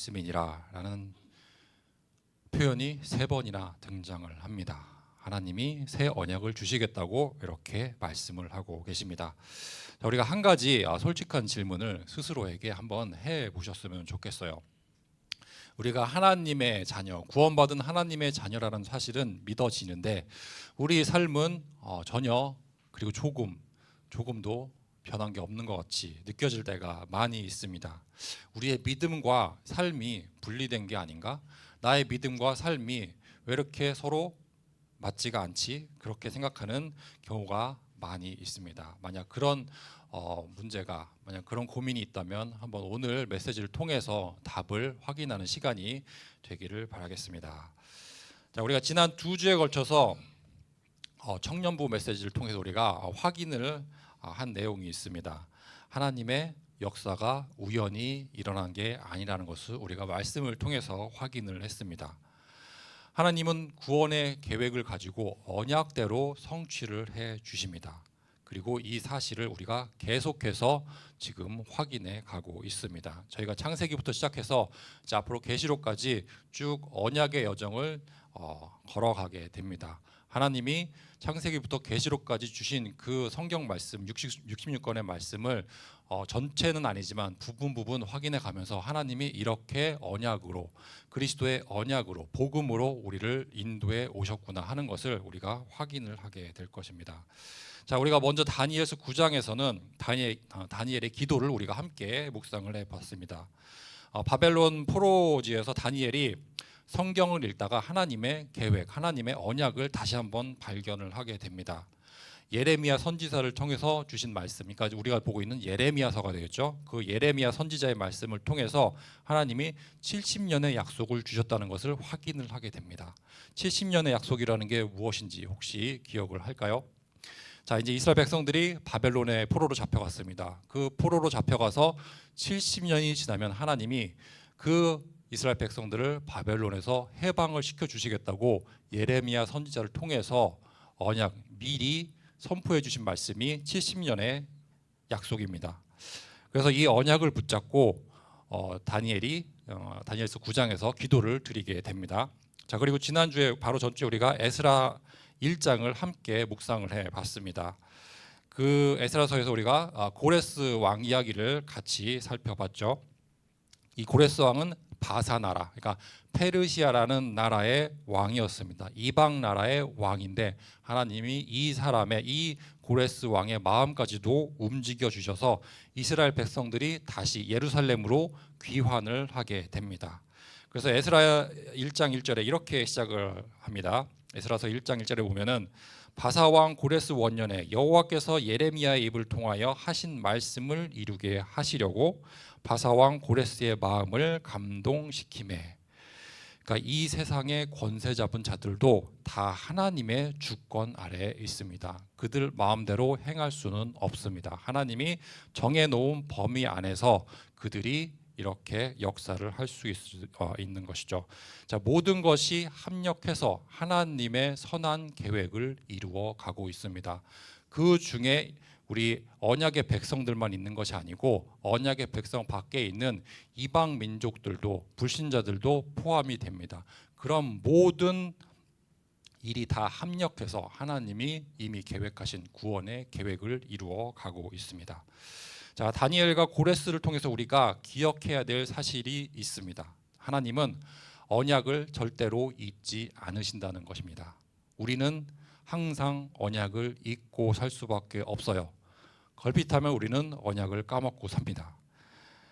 말씀이니라라는 표현이 3번이나 등장을 합니다. 하나님이 새 언약을 주시겠다고 이렇게 말씀을 하고 계십니다. 자, 우리가 한 가지 솔직한 질문을 스스로에게 한번 해 보셨으면 좋겠어요. 우리가 하나님의 자녀, 구원받은 하나님의 자녀라는 사실은 믿어지는데 우리 삶은 전혀 그리고 조금도 변한 게 없는 것 같이 느껴질 때가 많이 있습니다. 우리의 믿음과 삶이 분리된 게 아닌가? 나의 믿음과 삶이 왜 이렇게 서로 맞지가 않지? 그렇게 생각하는 경우가 많이 있습니다. 만약 그런 만약 그런 고민이 있다면 한번 오늘 메시지를 통해서 답을 확인하는 시간이 되기를 바라겠습니다. 자, 우리가 지난 2주에 걸쳐서 청년부 메시지를 통해서 우리가 확인을 한 내용이 있습니다. 하나님의 역사가 우연히 일어난 게 아니라는 것을 우리가 말씀을 통해서 확인을 했습니다. 하나님은 구원의 계획을 가지고 언약대로 성취를 해 주십니다. 그리고 이 사실을 우리가 계속해서 지금 확인해 가고 있습니다. 저희가 창세기부터 시작해서 앞으로 계시록까지 쭉 언약의 여정을 걸어가게 됩니다. 하나님이 창세기부터 계시록까지 주신 그 성경 말씀 66권의 말씀을 전체는 아니지만 부분 확인해 가면서 하나님이 이렇게 언약으로 그리스도의 언약으로 복음으로 우리를 인도해 오셨구나 하는 것을 우리가 확인을 하게 될 것입니다. 자, 우리가 먼저 다니엘서 9장에서는 다니엘의 기도를 우리가 함께 묵상을 해봤습니다. 바벨론 포로지에서 다니엘이 성경을 읽다가 하나님의 계획, 하나님의 언약을 다시 한번 발견을 하게 됩니다. 예레미야 선지자를 통해서 주신 말씀, 그러니까 우리가 보고 있는 예레미야서가 되겠죠. 그 예레미야 선지자의 말씀을 통해서 하나님이 70년의 약속을 주셨다는 것을 확인을 하게 됩니다. 70년의 약속이라는 게 무엇인지 혹시 기억을 할까요? 자, 이제 이스라엘 백성들이 바벨론의 포로로 잡혀갔습니다. 그 포로로 잡혀가서 70년이 지나면 하나님이 그 이스라엘 백성들을 바벨론에서 해방을 시켜 주시겠다고 예레미야 선지자를 통해서 언약 미리 선포해 주신 말씀이 70년의 약속입니다. 그래서 이 언약을 붙잡고 다니엘서 9장에서 기도를 드리게 됩니다. 자, 그리고 지난주에 바로 전주에 우리가 에스라 1장을 함께 묵상을 해봤습니다. 그 에스라서에서 우리가 고레스 왕 이야기를 같이 살펴봤죠. 이 고레스 왕은 바사 나라, 그러니까 페르시아라는 나라의 왕이었습니다. 이방 나라의 왕인데 하나님이 이 고레스 왕의 마음까지도 움직여 주셔서 이스라엘 백성들이 다시 예루살렘으로 귀환을 하게 됩니다. 그래서 에스라 1장 1절에 이렇게 시작을 합니다. 에스라서 1장 1절에 보면은 바사 왕 고레스 원년에 여호와께서 예레미야의 입을 통하여 하신 말씀을 이루게 하시려고 바사 왕 고레스의 마음을 감동시키매. 그러니까 이 세상의 권세 잡은 자들도 다 하나님의 주권 아래에 있습니다. 그들 마음대로 행할 수는 없습니다. 하나님이 정해놓은 범위 안에서 그들이 이렇게 역사를 할 수 있는 것이죠. 자, 모든 것이 합력해서 하나님의 선한 계획을 이루어 가고 있습니다. 그 중에 우리 언약의 백성들만 있는 것이 아니고 언약의 백성 밖에 있는 이방 민족들도 불신자들도 포함이 됩니다. 그럼 모든 일이 다 합력해서 하나님이 이미 계획하신 구원의 계획을 이루어 가고 있습니다. 자, 다니엘과 고레스를 통해서 우리가 기억해야 될 사실이 있습니다. 하나님은 언약을 절대로 잊지 않으신다는 것입니다. 우리는 항상 언약을 잊고 살 수밖에 없어요. 걸핏하면 우리는 언약을 까먹고 삽니다.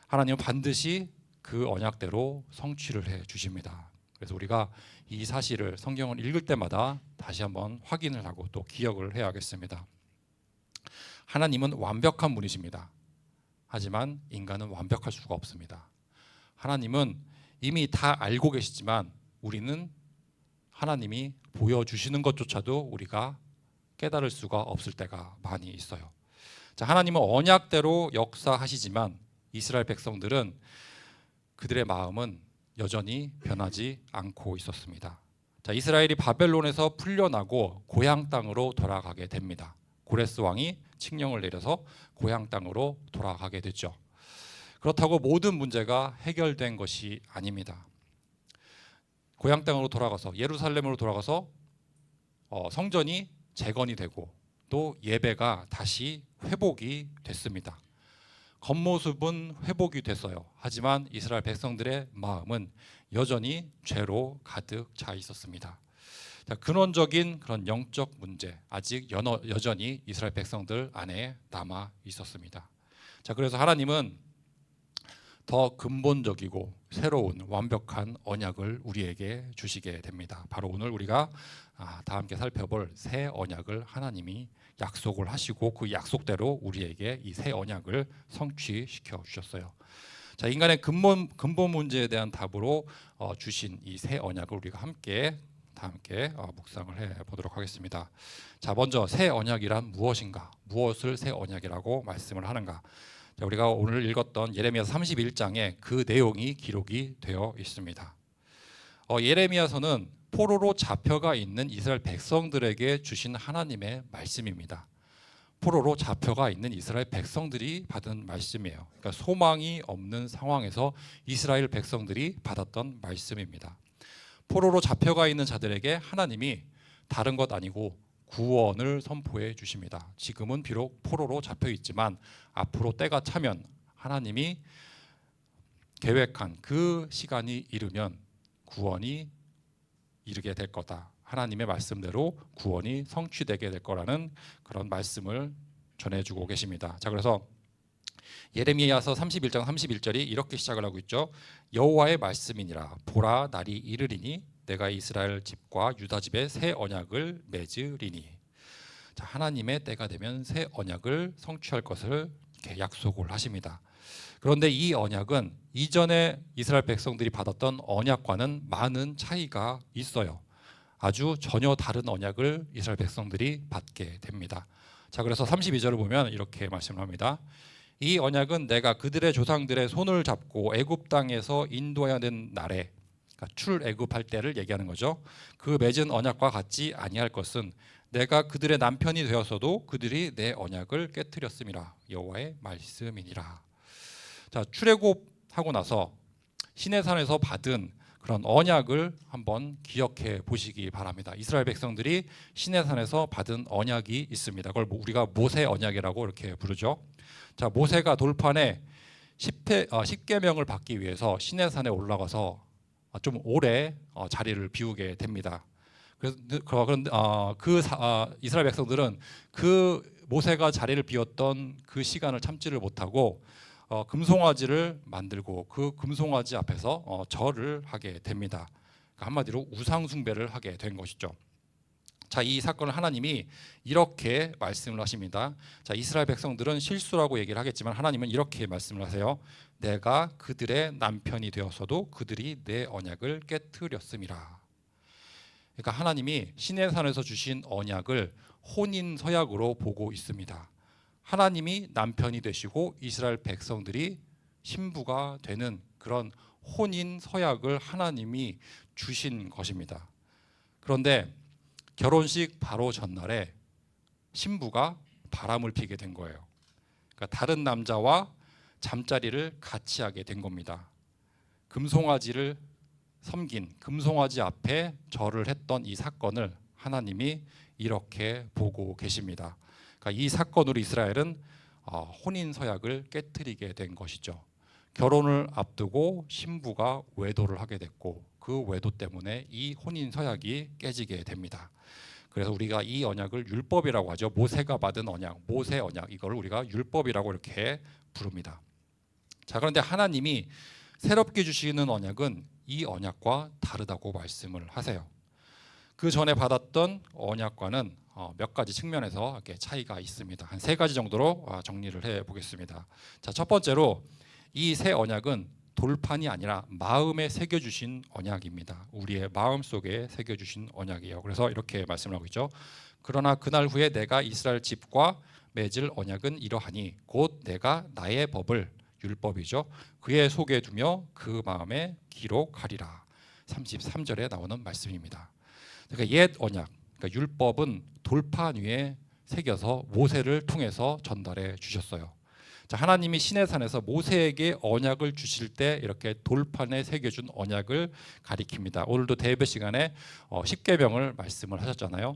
하나님은 반드시 그 언약대로 성취를 해 주십니다. 그래서 우리가 이 사실을 성경을 읽을 때마다 다시 한번 확인을 하고 또 기억을 해야겠습니다. 하나님은 완벽한 분이십니다. 하지만 인간은 완벽할 수가 없습니다. 하나님은 이미 다 알고 계시지만 우리는 하나님이 보여주시는 것조차도 우리가 깨달을 수가 없을 때가 많이 있어요. 자, 하나님은 언약대로 역사하시지만 이스라엘 백성들은 그들의 마음은 여전히 변하지 않고 있었습니다. 자, 이스라엘이 바벨론에서 풀려나고 고향 땅으로 돌아가게 됩니다. 고레스 왕이 칙령을 내려서 고향 땅으로 돌아가게 됐죠. 그렇다고 모든 문제가 해결된 것이 아닙니다. 고향 땅으로 돌아가서 예루살렘으로 돌아가서 성전이 재건이 되고 또 예배가 다시 회복이 됐습니다. 겉모습은 회복이 됐어요. 하지만 이스라엘 백성들의 마음은 여전히 죄로 가득 차 있었습니다. 근원적인 그런 영적 문제 아직 여전히 이스라엘 백성들 안에 남아 있었습니다. 그래서 하나님은 더 근본적이고 새로운 완벽한 언약을 우리에게 주시게 됩니다. 바로 오늘 우리가 다 함께 살펴볼 새 언약을 하나님이 약속을 하시고 그 약속대로 우리에게 이 새 언약을 성취시켜 주셨어요. 인간의 근본 문제에 대한 답으로 주신 이 새 언약을 우리가 다 함께 묵상을 해 보도록 하겠습니다. 먼저 새 언약이란 무엇인가? 무엇을 새 언약이라고 말씀을 하는가? 우리가 오늘 읽었던 예레미야서 31장에 그 내용이 기록이 되어 있습니다. 예레미야서는 포로로 잡혀가 있는 이스라엘 백성들에게 주신 하나님의 말씀입니다. 포로로 잡혀가 있는 이스라엘 백성들이 받은 말씀이에요. 그러니까 소망이 없는 상황에서 이스라엘 백성들이 받았던 말씀입니다. 포로로 잡혀가 있는 자들에게 하나님이 다른 것 아니고 구원을 선포해 주십니다. 지금은 비록 포로로 잡혀 있지만 앞으로 때가 차면 하나님이 계획한 그 시간이 이르면 구원이 이르게 될 거다. 하나님의 말씀대로 구원이 성취되게 될 거라는 그런 말씀을 전해주고 계십니다. 그래서 예레미야서 31장 31절이 이렇게 시작을 하고 있죠. 여호와의 말씀이니라. 보라, 날이 이르리니 내가 이스라엘 집과 유다 집에 새 언약을 맺으리니. 하나님의 때가 되면 새 언약을 성취할 것을 이렇게 약속을 하십니다. 그런데 이 언약은 이전에 이스라엘 백성들이 받았던 언약과는 많은 차이가 있어요. 아주 전혀 다른 언약을 이스라엘 백성들이 받게 됩니다. 그래서 32절을 보면 이렇게 말씀을 합니다. 이 언약은 내가 그들의 조상들의 손을 잡고 애굽 땅에서 인도해야 된 날에, 그러니까 출애굽할 때를 얘기하는 거죠. 그 맺은 언약과 같지 아니할 것은 내가 그들의 남편이 되었어도 그들이 내 언약을 깨뜨렸음이라. 여호와의 말씀이니라. 출애굽하고 나서 시내산에서 받은 그런 언약을 한번 기억해 보시기 바랍니다. 이스라엘 백성들이 시내산에서 받은 언약이 있습니다. 그걸 우리가 모세 언약이라고 이렇게 부르죠. 모세가 돌판에 10계명을 받기 위해서 시내산에 올라가서 좀 오래 자리를 비우게 됩니다. 그런데 이스라엘 백성들은 그 모세가 자리를 비웠던 그 시간을 참지를 못하고 금송아지를 만들고 그 금송아지 앞에서 절을 하게 됩니다. 한마디로 우상 숭배를 하게 된 것이죠. 이 사건을 하나님이 이렇게 말씀을 하십니다. 이스라엘 백성들은 실수라고 얘기를 하겠지만 하나님은 이렇게 말씀을 하세요. 내가 그들의 남편이 되었어도 그들이 내 언약을 깨뜨렸음이라. 그러니까 하나님이 시내산에서 주신 언약을 혼인 서약으로 보고 있습니다. 하나님이 남편이 되시고 이스라엘 백성들이 신부가 되는 그런 혼인 서약을 하나님이 주신 것입니다. 그런데 결혼식 바로 전날에 신부가 바람을 피게 된 거예요. 그러니까 다른 남자와 잠자리를 같이 하게 된 겁니다. 금송아지를 섬긴 금송아지 앞에 절을 했던 이 사건을 하나님이 이렇게 보고 계십니다. 그러니까 이 사건으로 이스라엘은 혼인 서약을 깨뜨리게 된 것이죠. 결혼을 앞두고 신부가 외도를 하게 됐고 그 외도 때문에 이 혼인 서약이 깨지게 됩니다. 그래서 우리가 이 언약을 율법이라고 하죠. 모세가 받은 언약, 모세 언약, 이걸 우리가 율법이라고 이렇게 부릅니다. 그런데 하나님이 새롭게 주시는 언약은 이 언약과 다르다고 말씀을 하세요. 그 전에 받았던 언약과는 몇 가지 측면에서 이렇게 차이가 있습니다. 한 3가지 정도로 정리를 해 보겠습니다. 첫 번째로 이 새 언약은 돌판이 아니라 마음에 새겨주신 언약입니다. 우리의 마음 속에 새겨주신 언약이에요. 그래서 이렇게 말씀을 하고 있죠. 그러나 그날 후에 내가 이스라엘 집과 맺을 언약은 이러하니 곧 내가 나의 법을, 율법이죠, 그의 속에 두며 그 마음에 기록하리라. 33절에 나오는 말씀입니다. 그러니까 옛 언약, 그러니까 율법은 돌판 위에 새겨서 모세를 통해서 전달해 주셨어요. 자, 하나님이 시내산에서 모세에게 언약을 주실 때 이렇게 돌판에 새겨준 언약을 가리킵니다. 오늘도 대예배 시간에 십계명을 말씀을 하셨잖아요.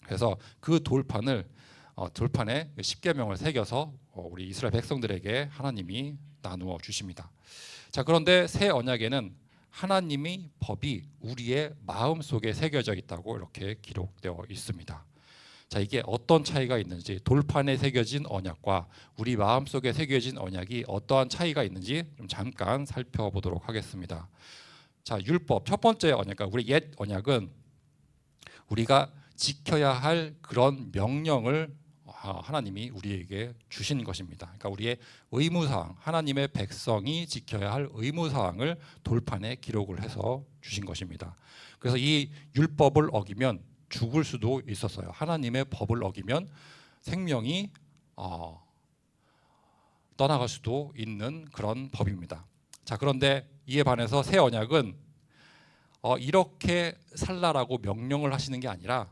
그래서 그 돌판에 십계명을 새겨서 우리 이스라엘 백성들에게 하나님이 나누어 주십니다. 자, 그런데 새 언약에는 하나님의 법이 우리의 마음 속에 새겨져 있다고 이렇게 기록되어 있습니다. 자, 이게 어떤 차이가 있는지, 돌판에 새겨진 언약과 우리 마음 속에 새겨진 언약이 어떠한 차이가 있는지 좀 잠깐 살펴보도록 하겠습니다. 자, 율법 첫 번째 언약, 그러니까 우리 옛 언약은 우리가 지켜야 할 그런 명령을 하나님이 우리에게 주신 것입니다. 그러니까 우리의 의무사항, 하나님의 백성이 지켜야 할 의무사항을 돌판에 기록을 해서 주신 것입니다. 그래서 이 율법을 어기면 죽을 수도 있었어요. 하나님의 법을 어기면 생명이 떠나갈 수도 있는 그런 법입니다. 자, 그런데 이에 반해서 새 언약은 이렇게 살라라고 명령을 하시는 게 아니라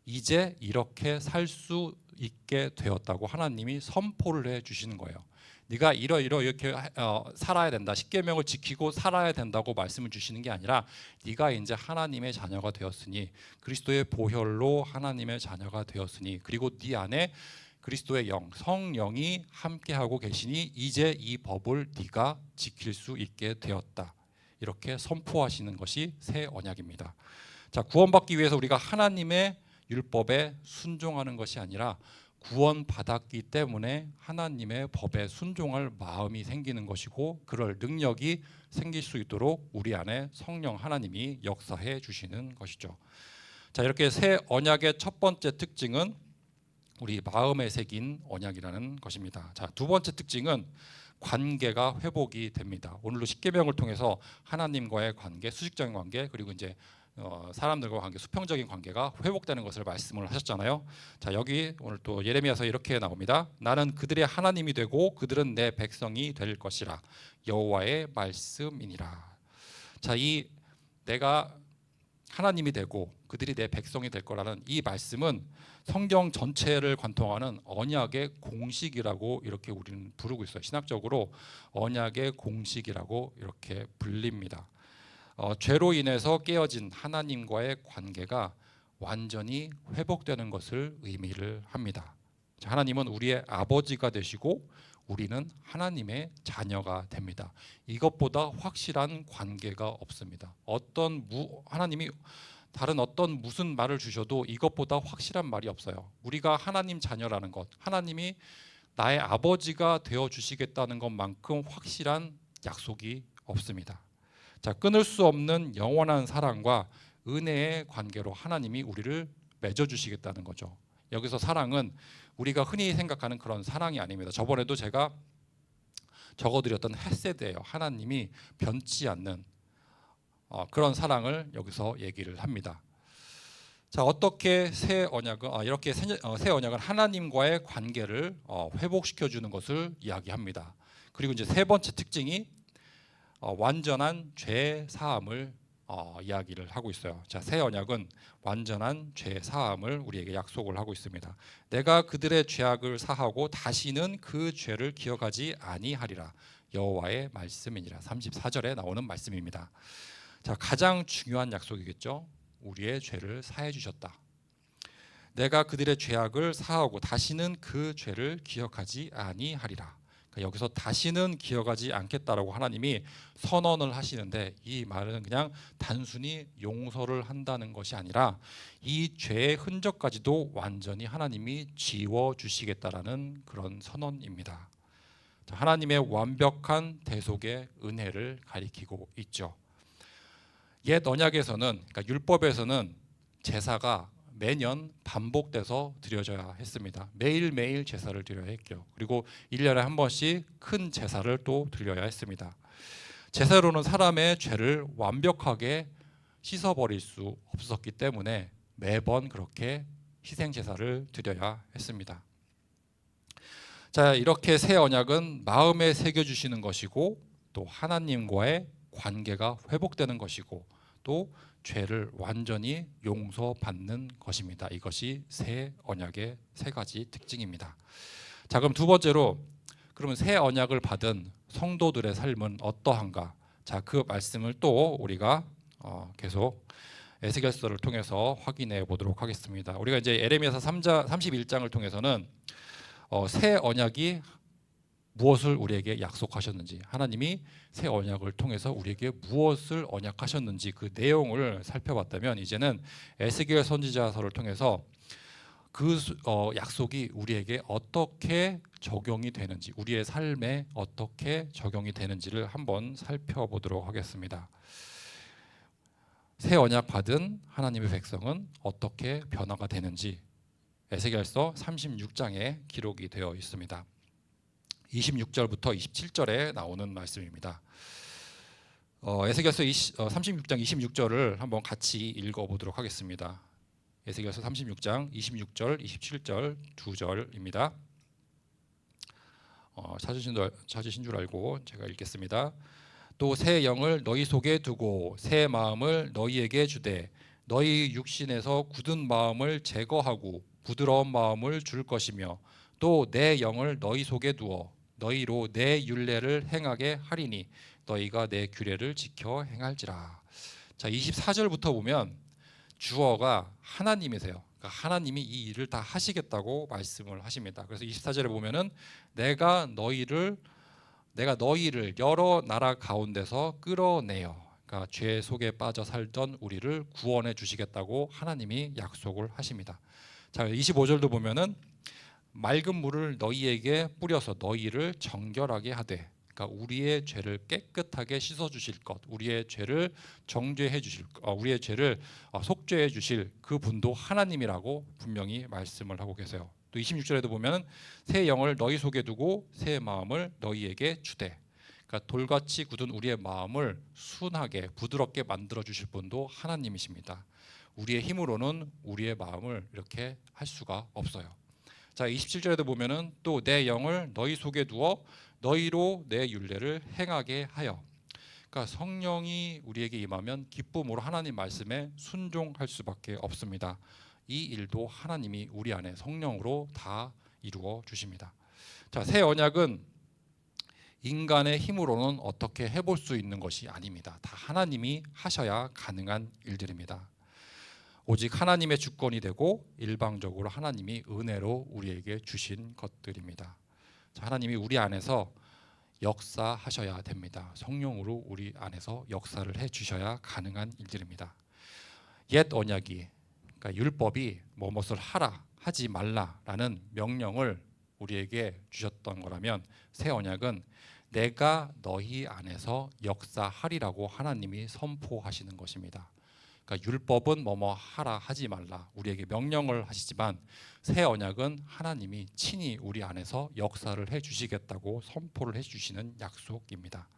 이제 이렇게 살 수 있게 되었다고 하나님이 선포를 해 주시는 거예요. 네가 이렇게 살아야 된다. 십계명을 지키고 살아야 된다고 말씀을 주시는 게 아니라 네가 이제 하나님의 자녀가 되었으니, 그리스도의 보혈로 하나님의 자녀가 되었으니, 그리고 네 안에 그리스도의 영, 성령이 함께하고 계시니 이제 이 법을 네가 지킬 수 있게 되었다. 이렇게 선포하시는 것이 새 언약입니다. 자, 구원받기 위해서 우리가 하나님의 율법에 순종하는 것이 아니라 구원받았기 때문에 하나님의 법에 순종할 마음이 생기는 것이고, 그럴 능력이 생길 수 있도록 우리 안에 성령 하나님이 역사해 주시는 것이죠. 자, 이렇게 새 언약의 첫 번째 특징은 우리 마음에 새긴 언약이라는 것입니다. 자, 두 번째 특징은 관계가 회복이 됩니다. 오늘도 십계명을 통해서 하나님과의 관계, 수직적인 관계, 그리고 이제 사람들과 관계, 수평적인 관계가 회복되는 것을 말씀을 하셨잖아요. 자, 여기 오늘 또 예레미야서 이렇게 나옵니다. 나는 그들의 하나님이 되고 그들은 내 백성이 될 것이라. 여호와의 말씀이니라. 자, 이 내가 하나님이 되고 그들이 내 백성이 될 거라는 이 말씀은 성경 전체를 관통하는 언약의 공식이라고 이렇게 우리는 부르고 있어요. 신학적으로 언약의 공식이라고 이렇게 불립니다. 죄로 인해서 깨어진 하나님과의 관계가 완전히 회복되는 것을 의미를 합니다. 하나님은 우리의 아버지가 되시고 우리는 하나님의 자녀가 됩니다. 이것보다 확실한 관계가 없습니다. 하나님이 다른 어떤 무슨 말을 주셔도 이것보다 확실한 말이 없어요. 우리가 하나님 자녀라는 것, 하나님이 나의 아버지가 되어 주시겠다는 것만큼 확실한 약속이 없습니다. 자, 끊을 수 없는 영원한 사랑과 은혜의 관계로 하나님이 우리를 맺어 주시겠다는 거죠. 여기서 사랑은 우리가 흔히 생각하는 그런 사랑이 아닙니다. 저번에도 제가 적어드렸던 헤세드예요. 하나님이 변치 않는 그런 사랑을 여기서 얘기를 합니다. 자, 어떻게 새 언약은 이렇게 새 언약은 하나님과의 관계를 회복시켜 주는 것을 이야기합니다. 그리고 이제 세 번째 특징이 완전한 죄 사함을 이야기를 하고 있어요. 자, 새 언약은 완전한 죄 사함을 우리에게 약속을 하고 있습니다. 내가 그들의 죄악을 사하고 다시는 그 죄를 기억하지 아니하리라. 여호와의 말씀이니라. 34절에 나오는 말씀입니다. 자, 가장 중요한 약속이겠죠. 우리의 죄를 사해 주셨다. 내가 그들의 죄악을 사하고 다시는 그 죄를 기억하지 아니하리라. 여기서 다시는 기억하지 않겠다라고 하나님이 선언을 하시는데, 이 말은 그냥 단순히 용서를 한다는 것이 아니라 이 죄의 흔적까지도 완전히 하나님이 지워주시겠다라는 그런 선언입니다. 하나님의 완벽한 대속의 은혜를 가리키고 있죠. 옛 언약에서는, 그러니까 율법에서는 제사가 매년 반복돼서 드려져야 했습니다. 매일매일 제사를 드려야 했죠. 그리고 1년에 한 번씩 큰 제사를 또 드려야 했습니다. 제사로는 사람의 죄를 완벽하게 씻어버릴 수 없었기 때문에 매번 그렇게 희생 제사를 드려야 했습니다. 자, 이렇게 새 언약은 마음에 새겨주시는 것이고, 또 하나님과의 관계가 회복되는 것이고, 또 죄를 완전히 용서받는 것입니다. 이것이 새 언약의 세 가지 특징입니다. 자, 그럼 두 번째로 그러면 새 언약을 받은 성도들의 삶은 어떠한가? 자, 그 말씀을 또 우리가 계속 에스겔서를 통해서 확인해 보도록 하겠습니다. 우리가 이제 에레미야서 31장을 통해서는 새 언약이 무엇을 우리에게 약속하셨는지, 하나님이 새 언약을 통해서 우리에게 무엇을 언약하셨는지 그 내용을 살펴봤다면, 이제는 에스겔 선지자서를 통해서 그 약속이 우리에게 어떻게 적용이 되는지, 우리의 삶에 어떻게 적용이 되는지를 한번 살펴보도록 하겠습니다. 새 언약 받은 하나님의 백성은 어떻게 변화가 되는지 에스겔서 36장에 기록이 되어 있습니다. 26절부터 27절에 나오는 말씀입니다. 에스겔서 36장 26절을 한번 같이 읽어보도록 하겠습니다. 에스겔서 36장 26절, 27절 두 절입니다. 찾으신 줄 알고 제가 읽겠습니다. 또 새 영을 너희 속에 두고 새 마음을 너희에게 주되 너희 육신에서 굳은 마음을 제거하고 부드러운 마음을 줄 것이며 또 내 영을 너희 속에 두어 너희로 내 율례를 행하게 하리니 너희가 내 규례를 지켜 행할지라. 자, 24절부터 보면 주어가 하나님이세요. 그러니까 하나님이 이 일을 다 하시겠다고 말씀을 하십니다. 그래서 24절에 보면은 내가 너희를 여러 나라 가운데서 끌어내어, 그러니까 죄 속에 빠져 살던 우리를 구원해 주시겠다고 하나님이 약속을 하십니다. 자, 25절도 보면은 맑은 물을 너희에게 뿌려서 너희를 정결하게 하되, 그러니까 우리의 죄를 깨끗하게 씻어 주실 것, 우리의 죄를 정죄해 주실, 우리의 죄를 속죄해 주실 그 분도 하나님이라고 분명히 말씀을 하고 계세요. 또 26절에도 보면 새 영을 너희 속에 두고 새 마음을 너희에게 주되, 그러니까 돌같이 굳은 우리의 마음을 순하게 부드럽게 만들어 주실 분도 하나님이십니다. 우리의 힘으로는 우리의 마음을 이렇게 할 수가 없어요. 자, 27절에도 보면은 또 내 영을 너희 속에 두어 너희로 내 율례를 행하게 하여, 그러니까 성령이 우리에게 임하면 기쁨으로 하나님 말씀에 순종할 수밖에 없습니다. 이 일도 하나님이 우리 안에 성령으로 다 이루어 주십니다. 자, 새 언약은 인간의 힘으로는 어떻게 해볼 수 있는 것이 아닙니다. 다 하나님이 하셔야 가능한 일들입니다. 오직 하나님의 주권이 되고 일방적으로 하나님이 은혜로 우리에게 주신 것들입니다. 자, 하나님이 우리 안에서 역사하셔야 됩니다. 성령으로 우리 안에서 역사를 해 주셔야 가능한 일들입니다. 옛 언약이, 그러니까 율법이 무엇을 하라 하지 말라라는 명령을 우리에게 주셨던 거라면, 새 언약은 내가 너희 안에서 역사하리라고 하나님이 선포하시는 것입니다. 그러니까 율법은 뭐뭐 하라 하지 말라 우리에게 명령을 하시지만, 새 언약은 하나님이 친히 우리 안에서 역사를 해 주시겠다고 선포를 해 주시는 약속입니다.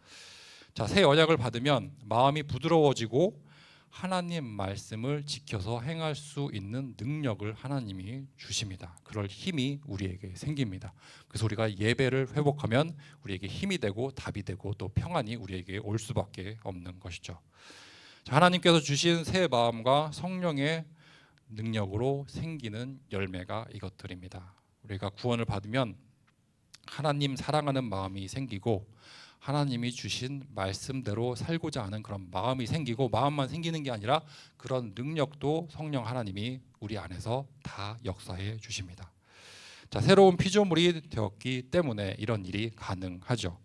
자, 새 언약을 받으면 마음이 부드러워지고 하나님 말씀을 지켜서 행할 수 있는 능력을 하나님이 주십니다. 그럴 힘이 우리에게 생깁니다. 그래서 우리가 예배를 회복하면 우리에게 힘이 되고 답이 되고 또 평안이 우리에게 올 수밖에 없는 것이죠. 하나님께서 주신 새 마음과 성령의 능력으로 생기는 열매가 이것들입니다. 우리가 구원을 받으면 하나님 사랑하는 마음이 생기고 하나님이 주신 말씀대로 살고자 하는 그런 마음이 생기고, 마음만 생기는 게 아니라 그런 능력도 성령 하나님이 우리 안에서 다 역사해 주십니다. 자, 새로운 피조물이 되었기 때문에 이런 일이 가능하죠.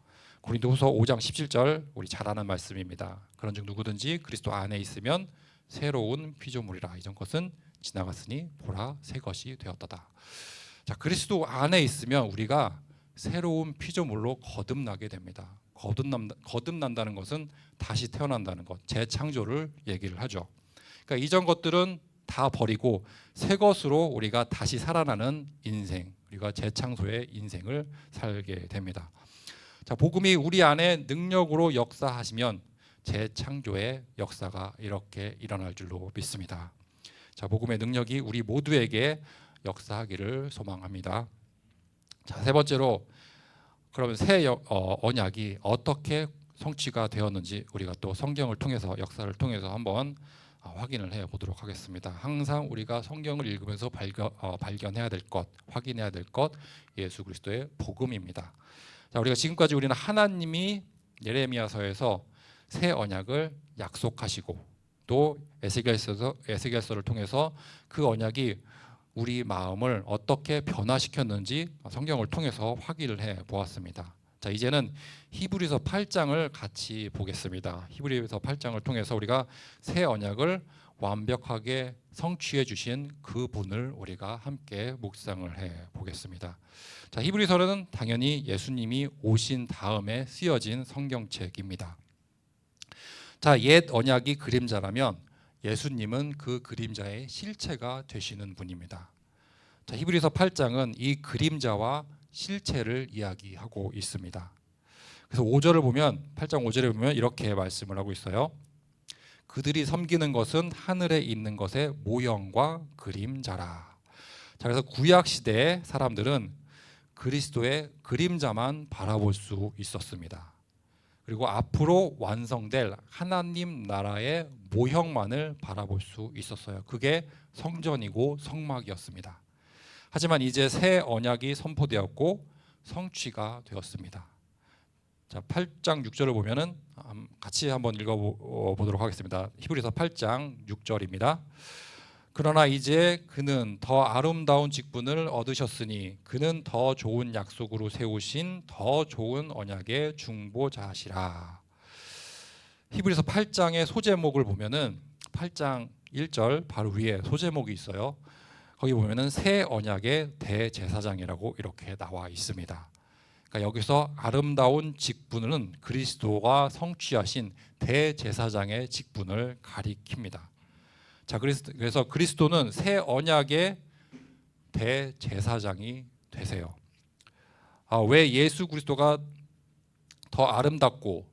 고린도후서 5장 17절 우리 잘 아는 말씀입니다. 그런즉 누구든지 그리스도 안에 있으면 새로운 피조물이라, 이전 것은 지나갔으니 보라 새 것이 되었도다. 자, 그리스도 안에 있으면 우리가 새로운 피조물로 거듭나게 됩니다. 거듭난다는 것은 다시 태어난다는 것, 재창조를 얘기를 하죠. 그러니까 이전 것들은 다 버리고 새 것으로 우리가 다시 살아나는 인생, 우리가 재창조의 인생을 살게 됩니다. 자, 복음이 우리 안에 능력으로 역사하시면 재창조의 역사가 이렇게 일어날 줄로 믿습니다. 자, 복음의 능력이 우리 모두에게 역사하기를 소망합니다. 자, 세 번째로, 그러면 새 언약이 어떻게 성취가 되었는지 우리가 또 성경을 통해서, 역사를 통해서 한번 확인을 해 보도록 하겠습니다. 항상 우리가 성경을 읽으면서 발견해야 될 것, 확인해야 될 것, 예수 그리스도의 복음입니다. 자, 우리가 지금까지 우리는 하나님이 예레미야서에서 새 언약을 약속하시고 또 에스겔서를 통해서 그 언약이 우리 마음을 어떻게 변화시켰는지 성경을 통해서 확인을 해 보았습니다. 자, 이제는 히브리서 8장을 같이 보겠습니다. 히브리서 8장을 통해서 우리가 새 언약을 완벽하게 성취해 주신 그 분을 우리가 함께 묵상을 해 보겠습니다. 자, 히브리서는 당연히 예수님이 오신 다음에 쓰여진 성경책입니다. 자, 옛 언약이 그림자라면 예수님은 그 그림자의 실체가 되시는 분입니다. 자, 히브리서 8장은 이 그림자와 실체를 이야기하고 있습니다. 그래서 5절을 보면 8장 5절에 보면 이렇게 말씀을 하고 있어요. 그들이 섬기는 것은 하늘에 있는 것의 모형과 그림자라. 자, 그래서 구약 시대의 사람들은 그리스도의 그림자만 바라볼 수 있었습니다. 그리고 앞으로 완성될 하나님 나라의 모형만을 바라볼 수 있었어요. 그게 성전이고 성막이었습니다. 하지만 이제 새 언약이 선포되었고 성취가 되었습니다. 자, 8장 6절을 보면은 같이 한번 읽어보도록 하겠습니다. 히브리서 8장 6절입니다. 그러나 이제 그는 더 아름다운 직분을 얻으셨으니 그는 더 좋은 약속으로 세우신 더 좋은 언약의 중보자시라. 히브리서 8장의 소제목을 보면은 8장 1절 바로 위에 소제목이 있어요. 거기 보면은 새 언약의 대제사장이라고 이렇게 나와 있습니다. 그러니까 여기서 아름다운 직분은 그리스도가 성취하신 대제사장의 직분을 가리킵니다. 자, 그래서 그리스도는 새 언약의 대제사장이 되세요. 왜 예수 그리스도가 더 아름답고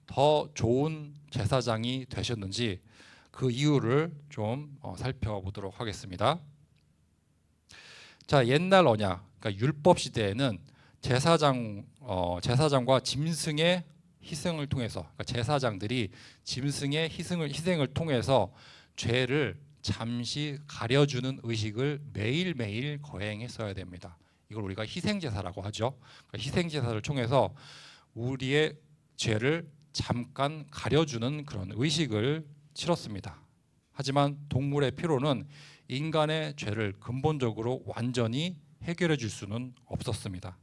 더 좋은 제사장이 되셨는지 그 이유를 좀 살펴보도록 하겠습니다. 자, 옛날 언약, 그러니까 율법 시대에는 제사장과 짐승의 희생을 통해서, 그러니까 제사장들이 짐승의 희생을 통해서 죄를 잠시 가려주는 의식을 매일매일 거행했어야 됩니다. 이걸 우리가 희생제사라고 하죠. 그러니까 희생제사를 통해서 우리의 죄를 잠깐 가려주는 그런 의식을 치렀습니다. 하지만 동물의 피로는 인간의 죄를 근본적으로 완전히 해결해 줄 수는 없었습니다.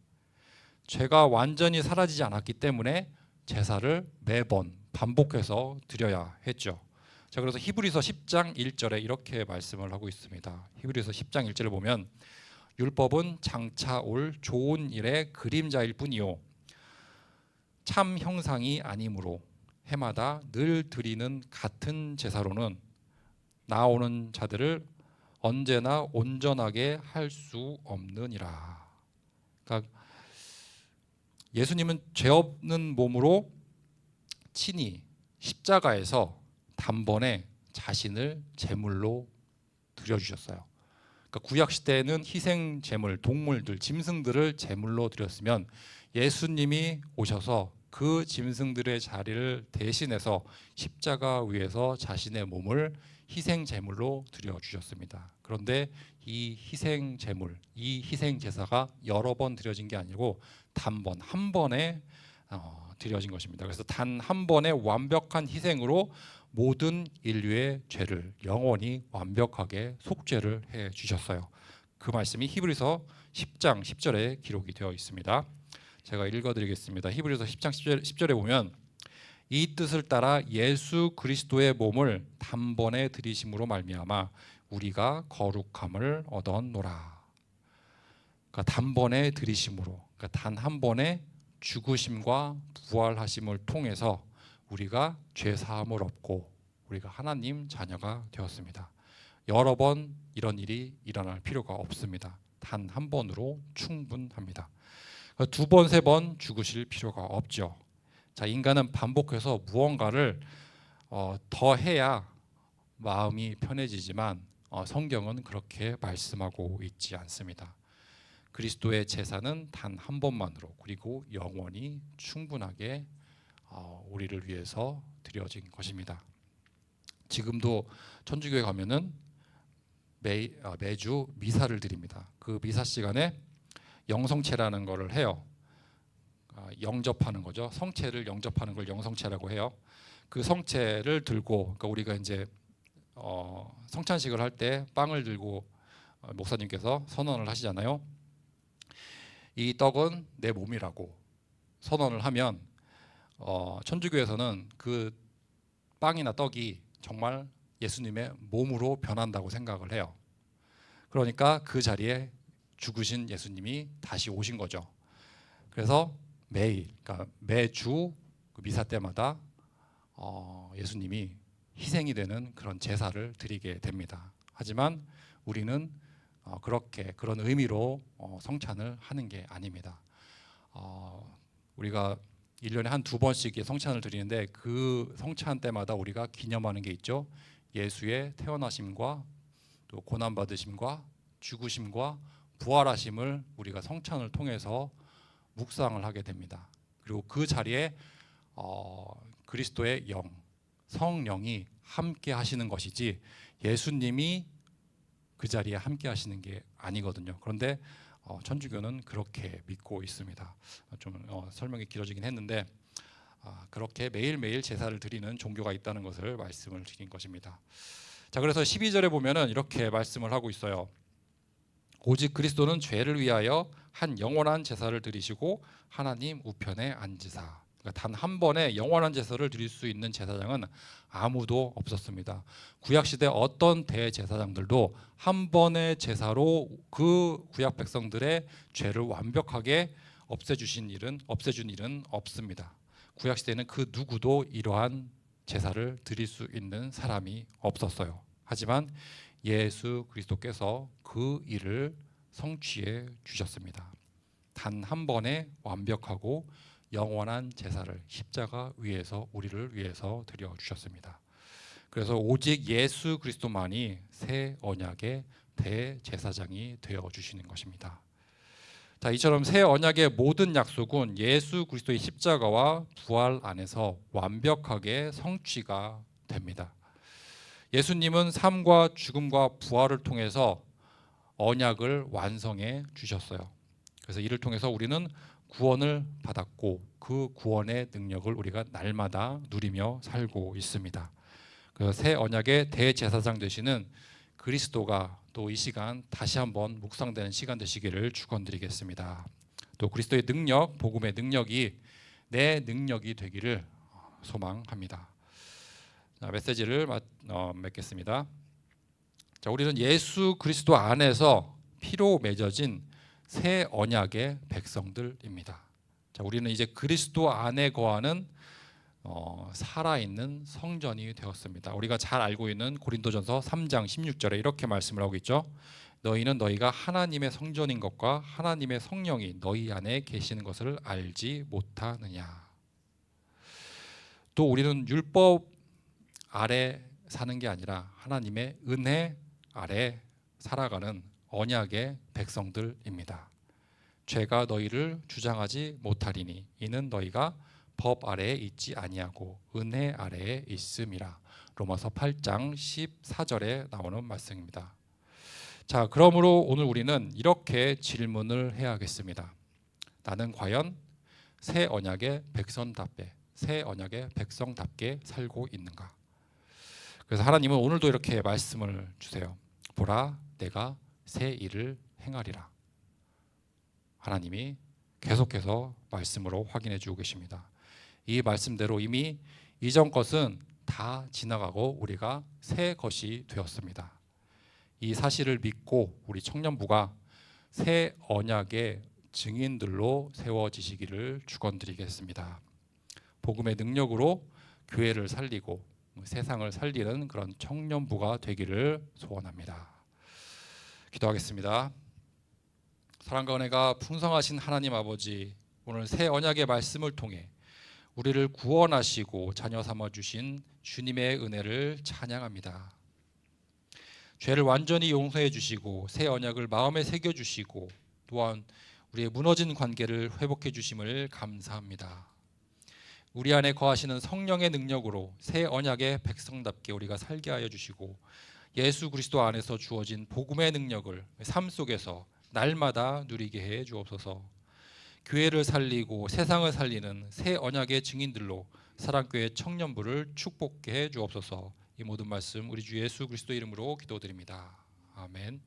죄가 완전히 사라지지 않았기 때문에 제사를 매번 반복해서 드려야 했죠. 자, 그래서 히브리서 10장 1절에 이렇게 말씀을 하고 있습니다. 히브리서 10장 1절을 보면 율법은 장차 올 좋은 일의 그림자일 뿐이요 참 형상이 아니므로 해마다 늘 드리는 같은 제사로는 나오는 자들을 언제나 온전하게 할 수 없느니라. 그러니까 예수님은 죄 없는 몸으로 친히 십자가에서 단번에 자신을 제물로 드려주셨어요. 그러니까 구약 시대에는 희생 제물, 동물들, 짐승들을 제물로 드렸으면 예수님이 오셔서 그 짐승들의 자리를 대신해서 십자가 위에서 자신의 몸을 희생 제물로 드려 주셨습니다. 그런데 이 희생 제물, 이 희생 제사가 여러 번 드려진 게 아니고 단번 한 번에 드려진 것입니다. 그래서 단 한 번의 완벽한 희생으로 모든 인류의 죄를 영원히 완벽하게 속죄를 해 주셨어요. 그 말씀이 히브리서 10장 10절에 기록이 되어 있습니다. 제가 읽어드리겠습니다. 히브리서 10장 10절에 보면 이 뜻을 따라 예수 그리스도의 몸을 단번에 드리심으로 말미암아 우리가 거룩함을 얻었노라. 그러니까 단번에 드리심으로, 그러니까 단 한 번의 죽으심과 부활하심을 통해서 우리가 죄 사함을 얻고 우리가 하나님 자녀가 되었습니다. 여러 번 이런 일이 일어날 필요가 없습니다. 단 한 번으로 충분합니다. 두 번, 세 번 죽으실 필요가 없죠. 자, 인간은 반복해서 무언가를 더 해야 마음이 편해지지만 성경은 그렇게 말씀하고 있지 않습니다. 그리스도의 제사는 단 한 번만으로 그리고 영원히 충분하게 우리를 위해서 드려진 것입니다. 지금도 천주교에 가면은 매주 미사를 드립니다. 그 미사 시간에 영성체라는 거를 해요. 영접하는 거죠. 성체를 영접하는 걸 영성체라고 해요. 그 성체를 들고, 그러니까 우리가 이제 성찬식을 할 때 빵을 들고 목사님께서 선언을 하시잖아요. 이 떡은 내 몸이라고 선언을 하면 천주교에서는 그 빵이나 떡이 정말 예수님의 몸으로 변한다고 생각을 해요. 그러니까 그 자리에 죽으신 예수님이 다시 오신 거죠. 그래서 매일, 그러니까 매주 그 미사 때마다 예수님이 희생이 되는 그런 제사를 드리게 됩니다. 하지만 우리는 그렇게 그런 의미로 성찬을 하는 게 아닙니다. 우리가 1년에 한 2번씩 성찬을 드리는데 그 성찬 때마다 우리가 기념하는 게 있죠. 예수의 태어나심과 또 고난받으심과 죽으심과 부활하심을 우리가 성찬을 통해서 묵상을 하게 됩니다. 그리고 그 자리에 그리스도의 영, 성령이 함께 하시는 것이지 예수님이 그 자리에 함께 하시는 게 아니거든요. 그런데 천주교는 그렇게 믿고 있습니다. 좀 설명이 길어지긴 했는데 그렇게 매일매일 제사를 드리는 종교가 있다는 것을 말씀을 드린 것입니다. 자, 그래서 12절에 보면은 이렇게 말씀을 하고 있어요. 오직 그리스도는 죄를 위하여 한 영원한 제사를 드리시고 하나님 우편에 앉으사. 그러니까 단 한 번에 영원한 제사를 드릴 수 있는 제사장은 아무도 없었습니다. 구약 시대 어떤 대제사장들도 한 번의 제사로 그 구약 백성들의 죄를 완벽하게 없애준 일은 없습니다. 구약 시대에는 그 누구도 이러한 제사를 드릴 수 있는 사람이 없었어요. 하지만 예수 그리스도께서 그 일을 성취해 주셨습니다. 단 한 번의 완벽하고 영원한 제사를 십자가 위에서 우리를 위해서 드려 주셨습니다. 그래서 오직 예수 그리스도만이 새 언약의 대제사장이 되어 주시는 것입니다. 자, 이처럼 새 언약의 모든 약속은 예수 그리스도의 십자가와 부활 안에서 완벽하게 성취가 됩니다. 예수님은 삶과 죽음과 부활을 통해서 언약을 완성해 주셨어요. 그래서 이를 통해서 우리는 구원을 받았고 그 구원의 능력을 우리가 날마다 누리며 살고 있습니다. 그 새 언약의 대제사장 되시는 그리스도가 또 이 시간 다시 한번 묵상되는 시간 되시기를 축원드리겠습니다. 또 그리스도의 능력, 복음의 능력이 내 능력이 되기를 소망합니다. 자, 메시지를 맺겠습니다. 자, 우리는 예수 그리스도 안에서 피로 맺어진 새 언약의 백성들입니다. 자, 우리는 이제 그리스도 안에 거하는 살아있는 성전이 되었습니다. 우리가 잘 알고 있는 고린도전서 3장 16절에 이렇게 말씀을 하고 있죠. 너희는 너희가 하나님의 성전인 것과 하나님의 성령이 너희 안에 계시는 것을 알지 못하느냐. 또 우리는 율법 아래 사는 게 아니라 하나님의 은혜 아래 살아가는 언약의 백성들입니다. 죄가 너희를 주장하지 못하리니 이는 너희가 법 아래에 있지 아니하고 은혜 아래에 있음이라. 로마서 8장 14절에 나오는 말씀입니다. 자, 그러므로 오늘 우리는 이렇게 질문을 해야겠습니다. 나는 과연 새 언약의 백성답게 살고 있는가? 그래서 하나님은 오늘도 이렇게 말씀을 주세요. 보라, 내가 새 일을 행하리라. 하나님이 계속해서 말씀으로 확인해 주고 계십니다. 이 말씀대로 이미 이전 것은 다 지나가고 우리가 새 것이 되었습니다. 이 사실을 믿고 우리 청년부가 새 언약의 증인들로 세워지시기를 축원드리겠습니다. 복음의 능력으로 교회를 살리고 세상을 살리는 그런 청년부가 되기를 소원합니다. 기도하겠습니다. 사랑과 은혜가 풍성하신 하나님 아버지, 오늘 새 언약의 말씀을 통해 우리를 구원하시고 자녀 삼아 주신 주님의 은혜를 찬양합니다. 죄를 완전히 용서해 주시고 새 언약을 마음에 새겨 주시고 또한 우리의 무너진 관계를 회복해 주심을 감사합니다. 우리 안에 거하시는 성령의 능력으로 새 언약의 백성답게 우리가 살게 하여 주시고 예수 그리스도 안에서 주어진 복음의 능력을 삶 속에서 날마다 누리게 해 주옵소서. 교회를 살리고 세상을 살리는 새 언약의 증인들로 사랑교회 청년부를 축복케 해 주옵소서. 이 모든 말씀 우리 주 예수 그리스도 이름으로 기도드립니다. 아멘.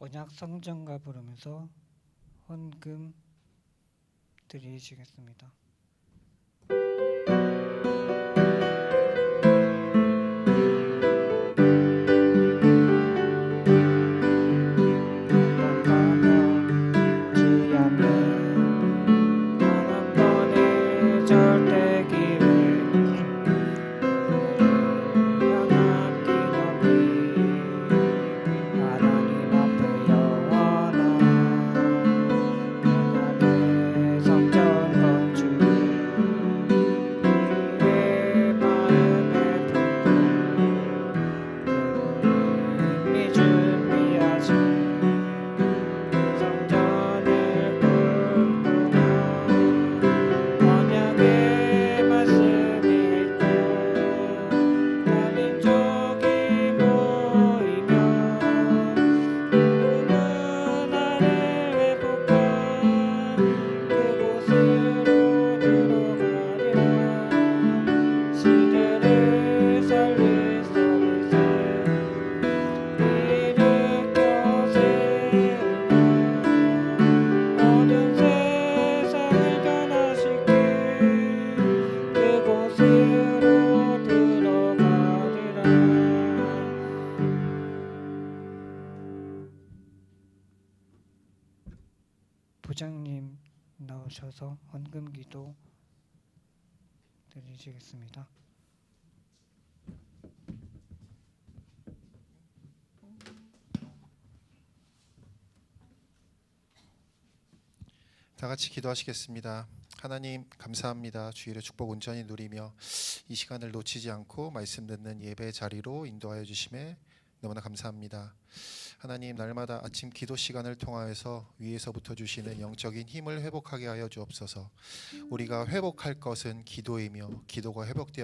언약 성전가 부르면서 헌금 드리시겠습니다. 부장님 나오셔서 헌금기도 드리시겠습니다. 다 같이 기도하시겠습니다. 하나님 감사합니다. 주일의 축복 온전히 누리며 이 시간을 놓치지 않고 말씀 듣는 예배 자리로 인도하여 주심에 너무나 감사합니다. 하나님 날마다 아침 기도 시간을 통하여서 위에서부터 주시는 영적인 힘을 회복하게 하여 주옵소서. 우리가 회복할 것은 기도이며 기도가 회복되어